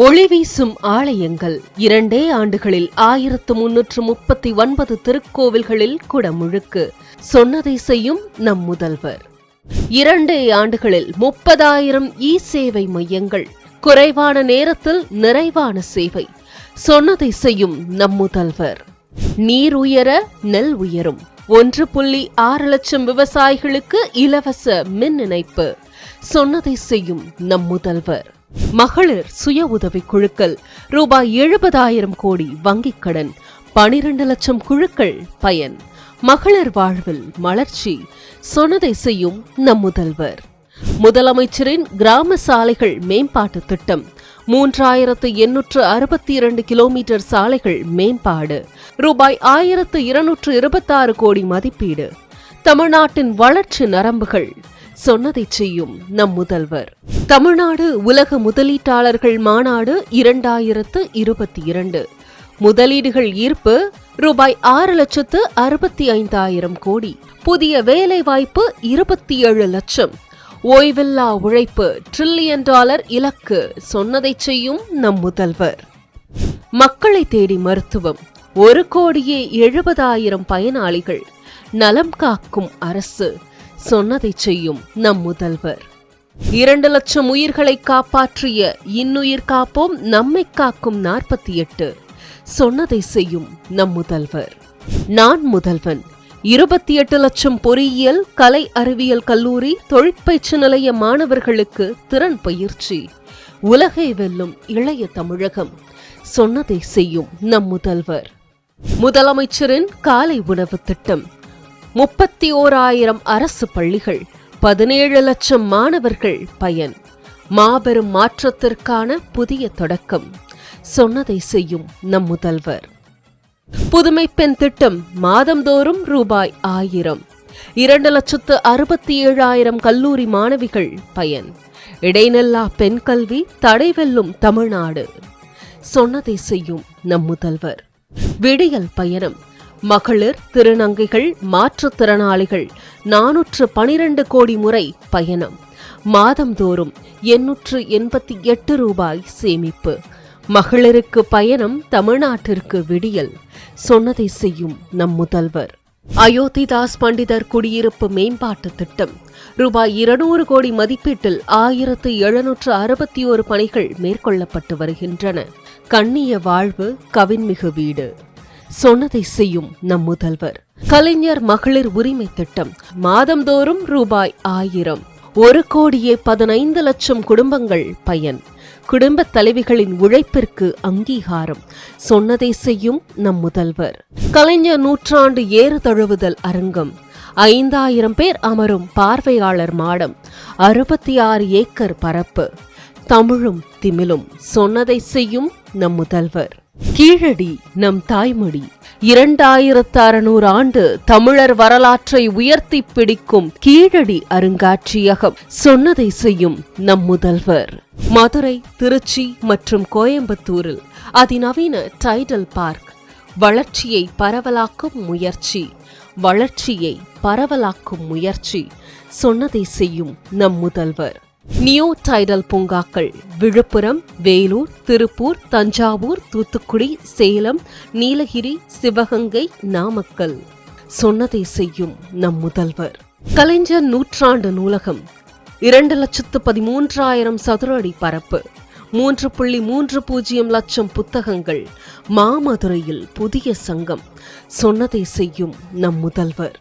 ஒளி வீசும் ஆலயங்கள் 2 ஆண்டுகளில் 1339 திருக்கோவில்களில் குடமுழுக்கு சொன்னதை செய்யும் நம் முதல்வர். 2 ஆண்டுகளில் 30,000 சேவை மையங்கள், குறைவான நேரத்தில் நிறைவான சேவை சொன்னதை செய்யும் நம் முதல்வர். நீர் உயர நெல் உயரும். 1.6 லட்சம் விவசாயிகளுக்கு இலவச மின் இணைப்பு சொன்னதை செய்யும் நம் முதல்வர். மகளிர் சுய உதவி குழுக்கள் ரூபாய் 70,000 கோடி வங்கிக் கடன், 12 லட்சம் குழுக்கள் பயன். மகளிர் வாழ்வில் மலர்ச்சி சொன்னதை செய்யும் நம் முதல்வர். முதலமைச்சரின் கிராம சாலைகள் மேம்பாட்டு திட்டம், 3,862 கிலோமீட்டர் சாலைகள் மேம்பாடு, ரூபாய் 1,226 கோடி மதிப்பீடு. தமிழ்நாட்டின் வளர்ச்சி நரம்புகள் சொன்னதை செய்யும் நம் முதல்வர். தமிழ்நாடு உலக முதலீட்டாளர்கள் மாநாடு 2022 முதலீடுகள் ஈர்ப்பு ரூபாய் 6,65,000 கோடி. புதிய வேலைவாய்ப்பு 27 லட்சம். ஓய்வில்லா உழைப்பு $1 டிரில்லியன் இலக்கு சொன்னதை செய்யும் நம் முதல்வர். மக்களை தேடி மருத்துவம் 1,70,000 பயனாளிகள். நலம் காக்கும் அரசு சொன்னதை செய்யும் நம் முதல்வர். 2 லட்சம் உயிர்களை காப்பாற்றிய இன்னுயிர் காப்போம் நம்மை காக்கும் 48 சொன்னதை செய்யும் நம் முதல்வர். நான் முதல்வன் 28 லட்சம் பொறியியல், கலை அறிவியல் கல்லூரி, தொழிற்பயிற்சி நிலைய மாணவர்களுக்கு திறன் பயிற்சி. உலகை வெல்லும் இளைய தமிழகம் சொன்னதை செய்யும் நம் முதல்வர். முதலமைச்சரின் காலை உணவு திட்டம், 31,000 அரசு பள்ளிகள், 17 லட்சம் மாணவர்கள் பயன். மாபெரும் மாற்றத்திற்கான புதிய தொடக்கம் சொன்னதை செய்யும் நம் முதல்வர். புதுமை பெண் திட்டம், மாதந்தோறும் ரூபாய் 1000, 2,67,000 கல்லூரி மாணவிகள் பயன். இடைநில்லா பெண் கல்வி தடைவெல்லும் தமிழ்நாடு சொன்னதை செய்யும் நம் முதல்வர். விடியல் பயணம், மகளிர், திருநங்கைகள், மாற்றுத்திறனாளிகள் 412 கோடி முறை பயணம். மாதந்தோறும் 888 ரூபாய் சேமிப்பு. மகளிருக்கு பயணம், தமிழ்நாட்டிற்கு விடியல் சொன்னதை செய்யும் நம் முதல்வர். அயோத்திதாஸ் பண்டிதர் குடியிருப்பு மேம்பாட்டு திட்டம், ரூபாய் 200 கோடி மதிப்பீட்டில் 1,761 பணிகள் மேற்கொள்ளப்பட்டு வருகின்றன. கண்ணிய வாழ்வு, கவின்மிகு வீடு சொன்னதை செய்யும் நம் முதல்வர். கலைஞர் மகளிர் உரிமை திட்டம், மாதந்தோறும் ரூபாய் 1000, 1,15 லட்சம் குடும்பங்கள் பயன். குடும்ப தலைவிகளின் உழைப்பிற்கு அங்கீகாரம் சொன்னதை செய்யும் நம் முதல்வர். கலைஞர் நூற்றாண்டு ஏறு தழுவுதல் அரங்கம், 5,000 பேர் அமரும் பார்வையாளர் மாடம், 66 ஏக்கர் பரப்பு. தமிழும் திமிழும் சொன்னதை செய்யும் நம் முதல்வர். கீழடி நம் தாய்மொழி, 2,600 ஆண்டு தமிழர் வரலாற்றை உயர்த்தி பிடிக்கும் கீழடி அருங்காட்சியகம் சொன்னதை செய்யும் நம் முதல்வர். மதுரை, திருச்சி மற்றும் கோயம்புத்தூரில் அதிநவீன டைடல் பார்க், வளர்ச்சியை பரவலாக்கும் முயற்சி. வளர்ச்சியை பரவலாக்கும் முயற்சி சொன்னதை செய்யும் நம் முதல்வர். நியூ டைடல் பூங்காக்கள், விழுப்புரம், வேலூர், திருப்பூர், தஞ்சாவூர், தூத்துக்குடி, சேலம், நீலகிரி, சிவகங்கை, நாமக்கல் சொன்னதை செய்யும் நம் முதல்வர். கலைஞர் நூற்றாண்டு நூலகம், 2,13,000 சதுர அடி பரப்பு, 3.30 லட்சம் புத்தகங்கள். மாமதுரையில் புதிய சங்கம் சொன்னதை செய்யும் நம் முதல்வர்.